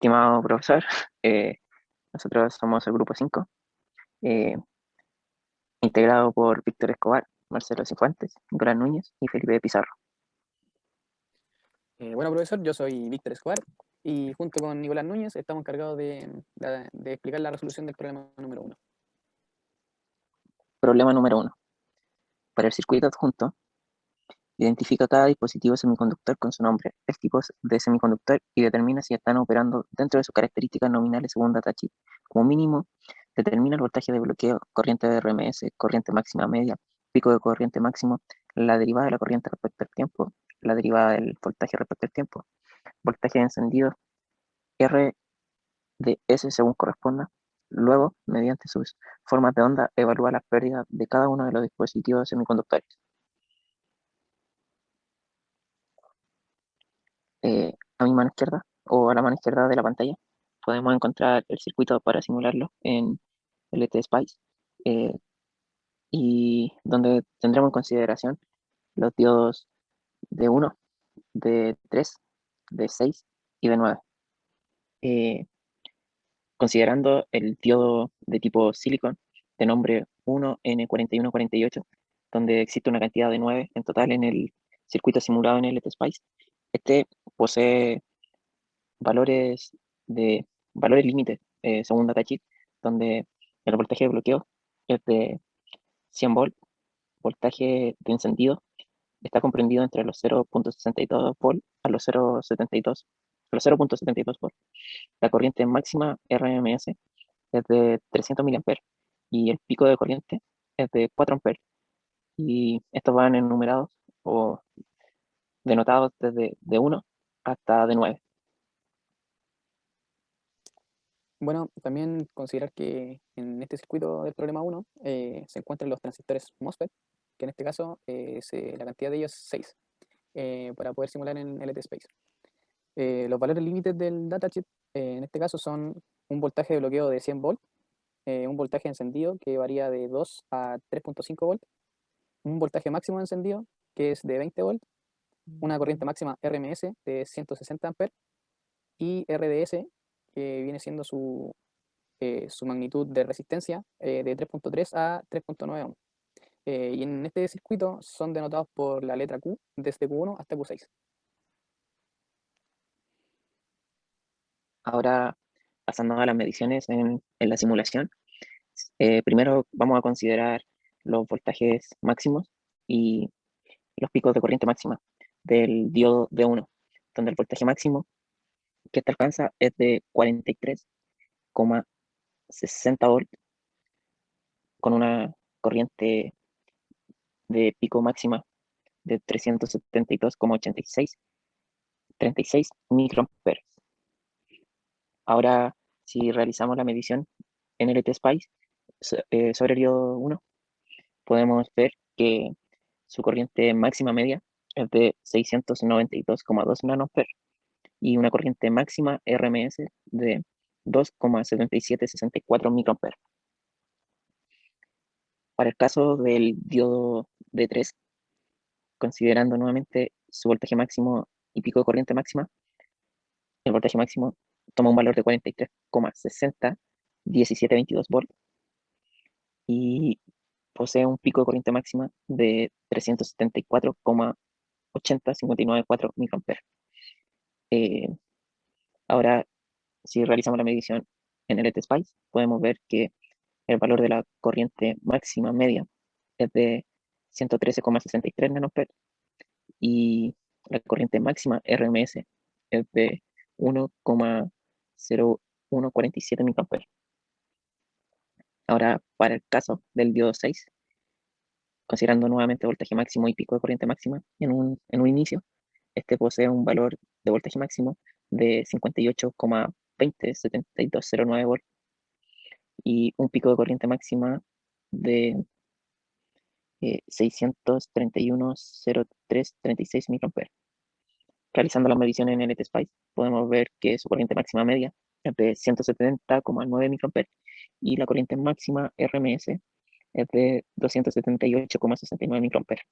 Estimado profesor, eh, nosotros somos el grupo 5, eh, integrado por Víctor Escobar, Marcelo Cifuentes, Nicolás Núñez y Felipe Pizarro. Bueno, profesor, yo soy Víctor Escobar y junto con Nicolás Núñez estamos encargados de explicar la resolución del problema número uno. Problema número 1. Para el circuito adjunto, identifica cada dispositivo semiconductor con su nombre, el tipo de semiconductor y determina si están operando dentro de sus características nominales según datasheet. Como mínimo, determina el voltaje de bloqueo, corriente de RMS, corriente máxima media, pico de corriente máximo, la derivada de la corriente respecto al tiempo, la derivada del voltaje respecto al tiempo, voltaje de encendido, R de S según corresponda. Luego, mediante sus formas de onda, evalúa las pérdidas de cada uno de los dispositivos semiconductores. A mi mano izquierda o a la mano izquierda de la pantalla podemos encontrar el circuito para simularlo en LT Spice, eh, y donde tendremos en consideración los diodos de 1, de 3, de 6 y de 9. Eh, Considerando el diodo de tipo silicon de nombre 1N4148, donde existe una cantidad de 9 en total en el circuito simulado en LT-SPICE, este posee valores de valores límites según datasheet, donde el voltaje de bloqueo es de 100 volt, voltaje de encendido está comprendido entre los 0.62 volt a los 0.72, a los 0.72 volt. La corriente máxima RMS es de 300 miliamperes y el pico de corriente es de 4 amperes. Y estos van enumerados o denotados desde de 1 hasta de 9. Bueno, también considerar que en este circuito del problema 1 se encuentran los transistores MOSFET, que en este caso la cantidad de ellos es 6, para poder simular en LT Space. Los valores límites del datasheet en este caso son un voltaje de bloqueo de 100 volts, un voltaje encendido que varía de 2 a 3.5 volts, un voltaje máximo de encendido que es de 20 volts, una corriente máxima RMS de 160 amperes y RDS, que viene siendo su magnitud de resistencia de 3.3 a 3.9 ohms. Y en este circuito son denotados por la letra Q desde Q1 hasta Q6. Ahora, pasando a las mediciones en la simulación, primero vamos a considerar los voltajes máximos y los picos de corriente máxima del diodo D1, donde el voltaje máximo que este alcanza es de 43,60 volts con una corriente de pico máxima de 372,86, 36 microamperes. Ahora, si realizamos la medición en LT-SPICE sobre el diodo 1, podemos ver que su corriente máxima media es de 692,2 nanoamperes y una corriente máxima RMS de 2,7764 microamperes. Para el caso del diodo D3, considerando nuevamente su voltaje máximo y pico de corriente máxima, el voltaje máximo toma un valor de 43,60 1722 volts y posee un pico de corriente máxima de 374,80 594 microamperes. Eh, Ahora, si realizamos la medición en el LT-SPICE, podemos ver que el valor de la corriente máxima media es de 113,63 nanoamperes y la corriente máxima RMS es de 1,0147 microamperes. Ahora, para el caso del diodo 6, considerando nuevamente voltaje máximo y pico de corriente máxima en un inicio, este posee un valor de voltaje máximo de 58,207209 volts y un pico de corriente máxima de 631,0336 microamperes. Realizando la medición en LT-SPICE, podemos ver que su corriente máxima media es de 170,9 microamperes y la corriente máxima RMS es de 278,69 microamperes.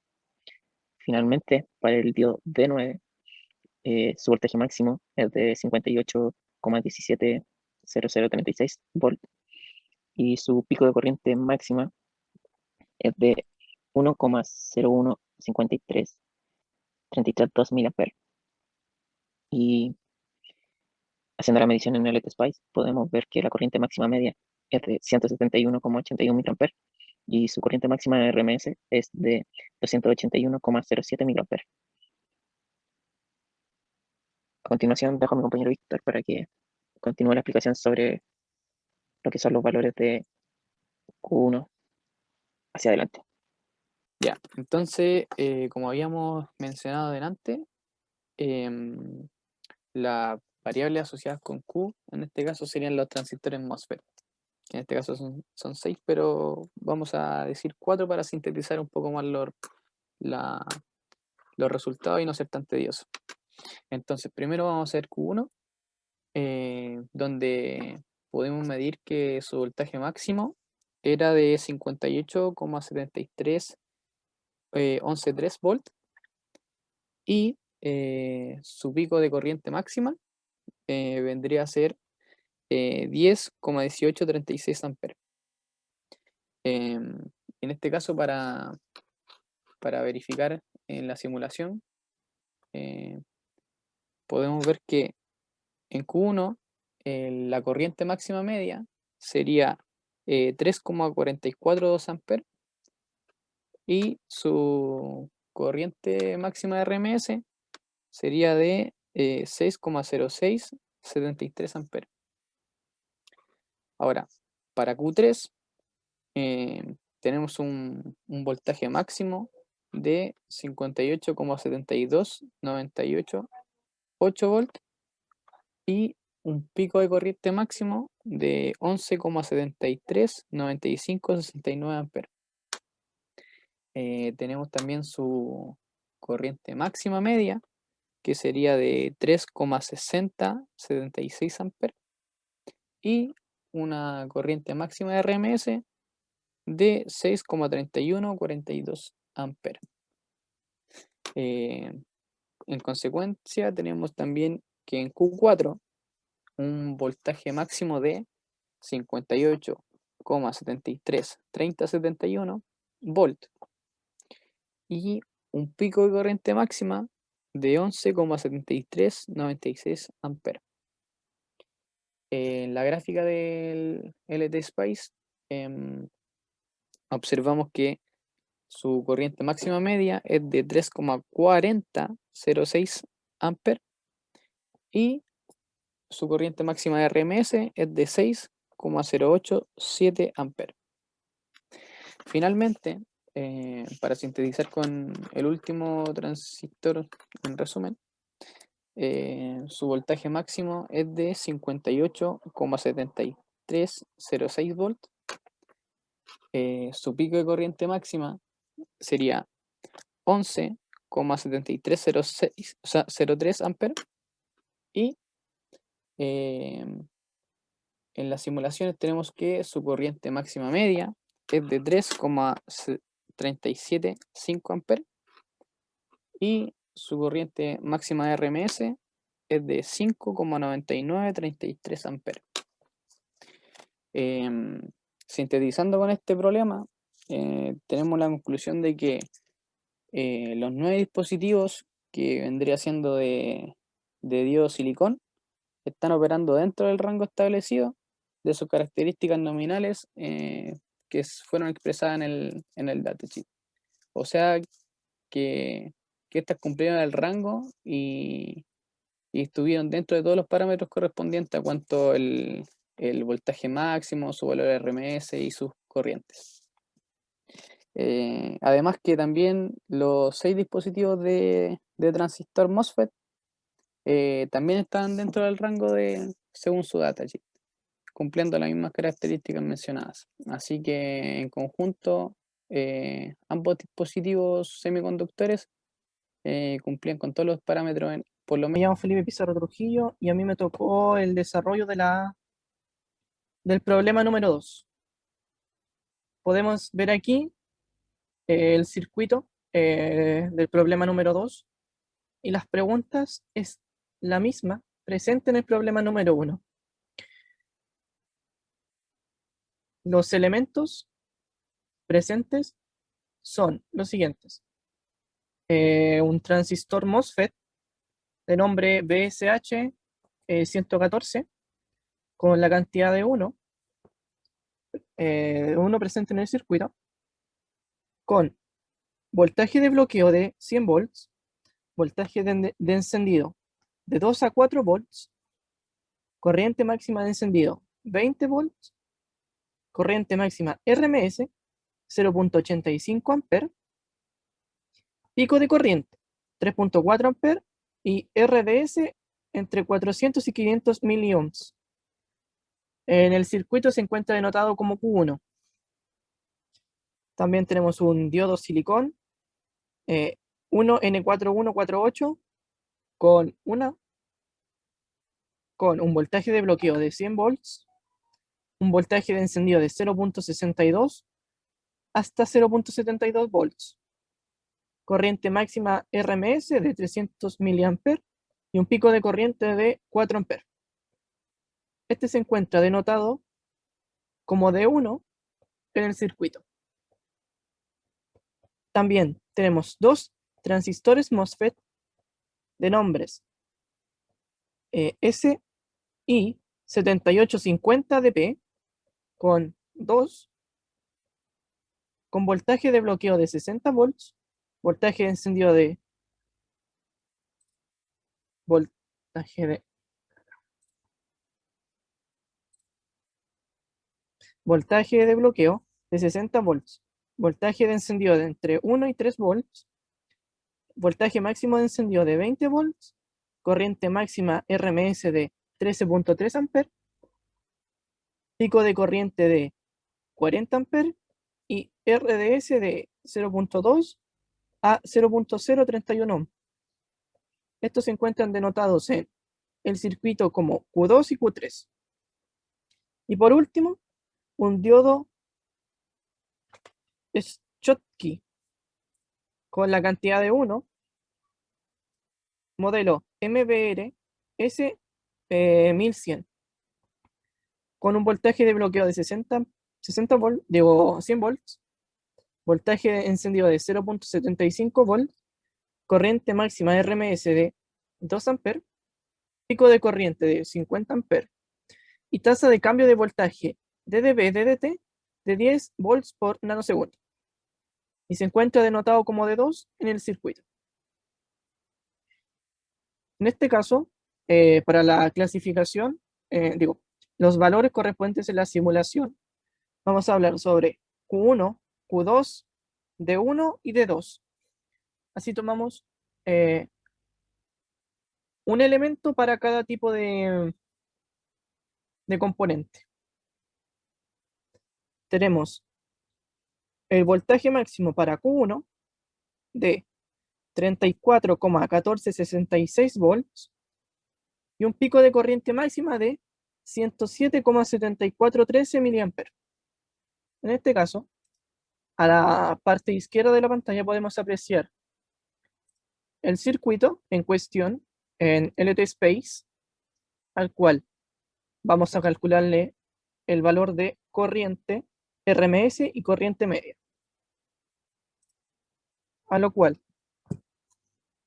Finalmente, para el diodo D9, su voltaje máximo es de 0,170036 volt y su pico de corriente máxima es de 1,015332 miliamperes. Y haciendo la medición en LT Spice, podemos ver que la corriente máxima media es de 171,81 miliamperes y su corriente máxima de RMS es de 281,07 miliamperes. A continuación, dejo a mi compañero Víctor para que continúe la explicación sobre lo que son los valores de Q1 hacia adelante. Ya, entonces, como habíamos mencionado delante, las variables asociadas con Q, en este caso serían los transistores MOSFET. En este caso son 6, pero vamos a decir 4 para sintetizar un poco más los resultados y no ser tan tedioso. Entonces, primero vamos a hacer Q1, donde podemos medir que su voltaje máximo era de 58,73 volt y su pico de corriente máxima vendría a ser 10,1836 amperes. En este caso, para verificar en la simulación, podemos ver que en Q1 la corriente máxima media sería 3,442 amperes y su corriente máxima de RMS sería de 6,0673 amperes. Ahora, para Q3 tenemos un voltaje máximo de 58,72988 volts y un pico de corriente máximo de 11,739569 amperes. Tenemos también su corriente máxima media, que sería de 3,6076 amperes, y una corriente máxima de RMS de 6,3142 amperes. En consecuencia, tenemos también que en Q4 un voltaje máximo de 58,733071 volt y un pico de corriente máxima de 11,7396 amperes. En la gráfica del LT Spice observamos que su corriente máxima media es de 3,4006 amperes y su corriente máxima de RMS es de 6,087 amperes. Finalmente, para sintetizar con el último transistor, en resumen, su voltaje máximo es de 58,7306 volts. Su pico de corriente máxima sería 11,7303 amperes y en las simulaciones tenemos que su corriente máxima media es de 3,375 amperes y su corriente máxima de RMS es de 5,9933 amperes. Sintetizando con este problema, tenemos la conclusión de que los 9 dispositivos que vendría siendo de diodo silicón están operando dentro del rango establecido de sus características nominales que fueron expresadas en el datasheet. O sea que estas cumplieron el rango y estuvieron dentro de todos los parámetros correspondientes a cuanto el voltaje máximo, su valor RMS y sus corrientes. Además que también los 6 dispositivos de transistor MOSFET también están dentro del rango según su datasheet, cumpliendo las mismas características mencionadas. Así que en conjunto, ambos dispositivos semiconductores cumplían con todos los parámetros. Por lo Me llamo Felipe Pizarro Trujillo y a mí me tocó el desarrollo del problema número 2. Podemos ver aquí el circuito del problema número 2 y las preguntas es la misma, presente en el problema número 1. Los elementos presentes son los siguientes. Un transistor MOSFET de nombre BSH 114 con la cantidad de 1 presente en el circuito, con voltaje de bloqueo de 100 volts, voltaje de encendido de 2 a 4 volts, corriente máxima de encendido 20 volts, corriente máxima RMS 0.85 amperes, pico de corriente 3.4 amperes y RDS entre 400 y 500 miliohms. En el circuito se encuentra denotado como Q1. También tenemos un diodo silicón 1N4148 con un voltaje de bloqueo de 100 volts, un voltaje de encendido de 0.62 hasta 0.72 volts, corriente máxima RMS de 300 mA y un pico de corriente de 4 amperes. Este se encuentra denotado como D1 en el circuito. También tenemos dos transistores MOSFET de nombres SI 7850DP con voltaje de bloqueo de 60 volts, voltaje de encendido de voltaje de bloqueo de 60 volts, voltaje de encendido de entre 1 y 3 volts, voltaje máximo de encendido de 20 volts, corriente máxima RMS de 13.3 amperes, pico de corriente de 40 amperes y RDS de 0.2 a 0.031 ohm. Estos se encuentran denotados en el circuito como Q2 y Q3. Y por último, un diodo Schottky con la cantidad de 1, modelo MBR S1100, con un voltaje de bloqueo de 60 volts, digo 100 volts, voltaje encendido de 0.75 volts, corriente máxima RMS de 2 amperes, pico de corriente de 50 amperes y tasa de cambio de voltaje dB/dt de 10 volts por nanosegundo. Y se encuentra denotado como D2 en el circuito. En este caso, para la clasificación, los valores correspondientes en la simulación, vamos a hablar sobre Q1, Q2, D1 y D2. Así tomamos un elemento para cada tipo de componente. Tenemos el voltaje máximo para Q1 de 34,1466 volts y un pico de corriente máxima de 107,7413 miliamperes. En este caso, a la parte izquierda de la pantalla podemos apreciar el circuito en cuestión en LT Space, al cual vamos a calcularle el valor de corriente RMS y corriente media. A lo cual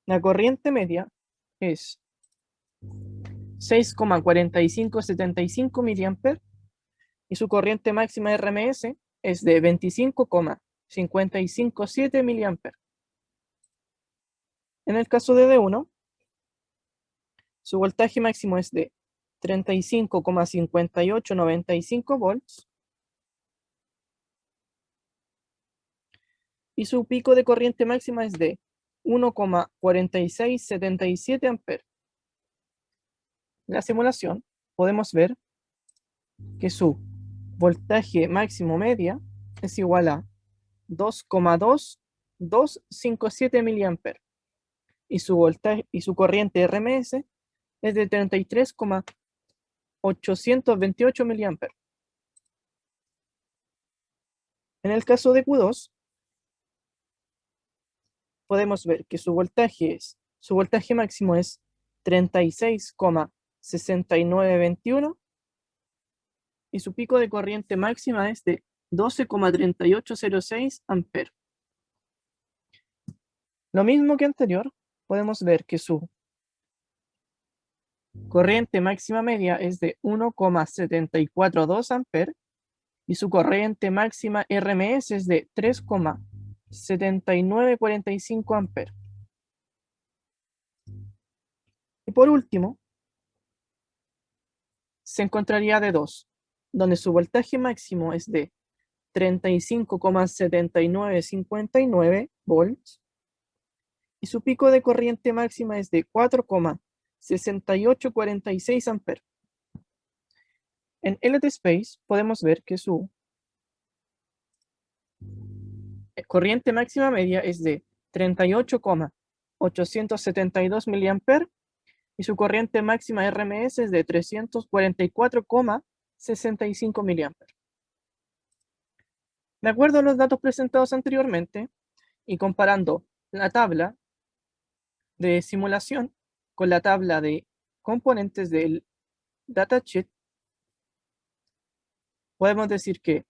la corriente media es 6,4575 mA y su corriente máxima RMS es de 25,557 mA. En el caso de D1, su voltaje máximo es de 35,5895 volts y su pico de corriente máxima es de 1,4677 amperes. En la simulación podemos ver que su voltaje máximo media es igual a 2,2257 mA y su corriente RMS es de 33,828 mA. En el caso de Q2, podemos ver que su voltaje máximo es 36,0 6921 y su pico de corriente máxima es de 12,3806 amperes. Lo mismo que anterior, podemos ver que su corriente máxima media es de 1,742 amperes y su corriente máxima RMS es de 3,7945 amperes. Y por último, se encontraría de 2, donde su voltaje máximo es de 35,7959 volts y su pico de corriente máxima es de 4,6846 amperes. En LT Space podemos ver que su corriente máxima media es de 38,872 mA y su corriente máxima RMS es de 344,65 mA. De acuerdo a los datos presentados anteriormente y comparando la tabla de simulación con la tabla de componentes del datasheet, podemos decir que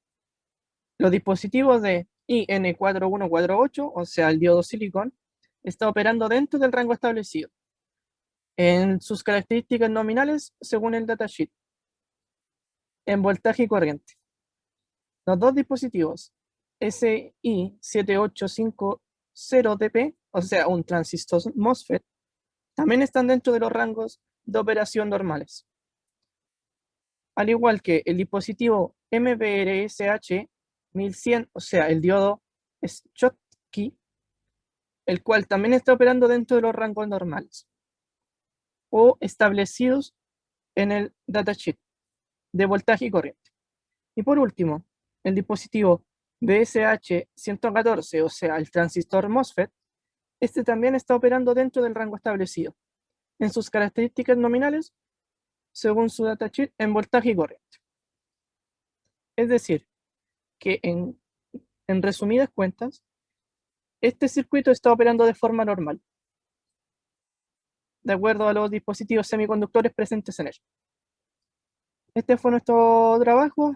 los dispositivos de IN4148, o sea, el diodo silicon, está operando dentro del rango establecido en sus características nominales según el datasheet, en voltaje y corriente. Los dos dispositivos SI7850DP, o sea, un transistor MOSFET, también están dentro de los rangos de operación normales. Al igual que el dispositivo MBRSH 1100, o sea, el diodo Schottky, el cual también está operando dentro de los rangos normales o establecidos en el datasheet de voltaje y corriente. Y por último, el dispositivo BSH114, o sea, el transistor MOSFET, este también está operando dentro del rango establecido en sus características nominales según su datasheet en voltaje y corriente. Es decir, que en resumidas cuentas, este circuito está operando de forma normal, de acuerdo a los dispositivos semiconductores presentes en él. Este fue nuestro trabajo.